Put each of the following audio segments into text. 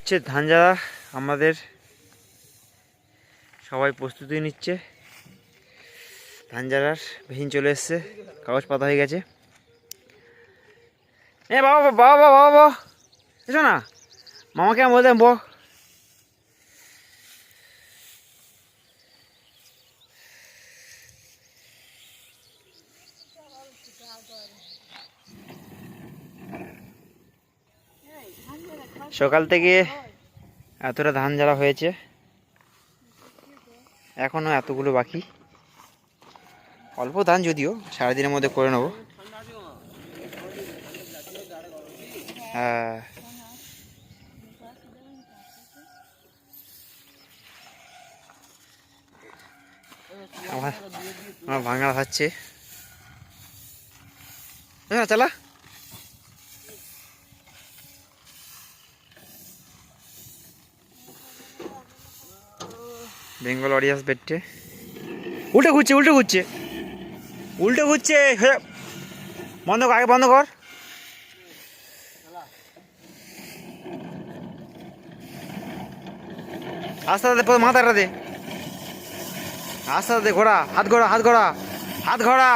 হচ্ছে ধান ঝাড়া। আমাদের সবাই প্রস্তুতি নিচ্ছে ধান ঝাড়ার। মেশিন চলে এসছে, কাগজ পাতা হয়ে গেছে। এ বাবা বাবা বাবা বাবা এসো না, মামাকে আমি বলতাম বো। সকাল থেকে এতটা ধান ঝাড়া হয়েছে, এখনো এতগুলো বাকি। অল্প ধান যদিও, সারাদিনের মধ্যে করে নেব। হ্যাঁ, আমার ভাঙা খাচ্ছে। হ্যাঁ চালা। বেঙ্গল অডিয়ান্স বেডটে উল্টো ঘুরছে, উল্টো ঘুরছে, উল্টো ঘুরছে। বন্ধ কর, আগে বন্ধ কর। আস্তে আস্তে মাথাটা দে, আস্তে আস্তে ঘোড়া, হাত ঘোড়া, হাত ঘোড়া, হাত ঘোড়া।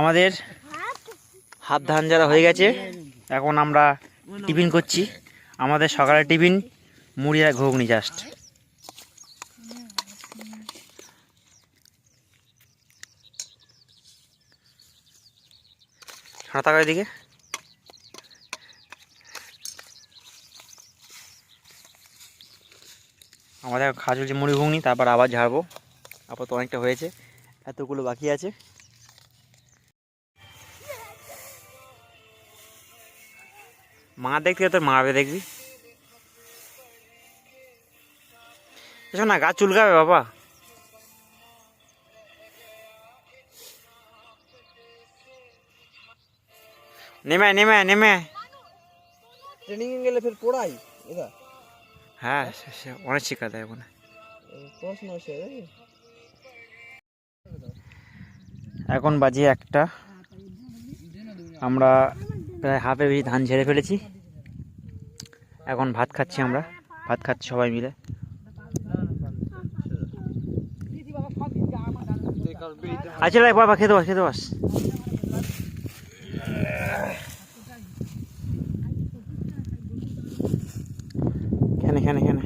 আমাদের হাত ধান ঝাড়া হয়ে গেছে। এখন আমরা টিফিন করছি। আমাদের সকালের টিফিন মুড়ি আর ঘুগনি জাস্ট। হাতা করে দিকে আমাদের খাওয়া চলছে মুড়ি ঘুগনি, তারপর আবার ঝাড়বো। আপাতত অনেকটা হয়েছে, এতগুলো বাকি আছে। মা দেখতে তোর মারবে, দেখবি। এসো না, গাছ চুলকাবে বাবা। নেমে নেমে নেমে ট্রেনিং এ গেলে ফের পড়াই এটা। হ্যাঁ, অনেক শেখাতে হবে না, পড়াশোনা শেখা। এখন বাজে 1টা। আমরা প্রায় হাফে বেশি ধান ঝেড়ে ফেলেছি। এখন ভাত খাচ্ছি, আমরা ভাত খাচ্ছি সবাই মিলে। আচ্ছা বাবা, খেতে বাস, খেতে বাস। কেন কেন কেন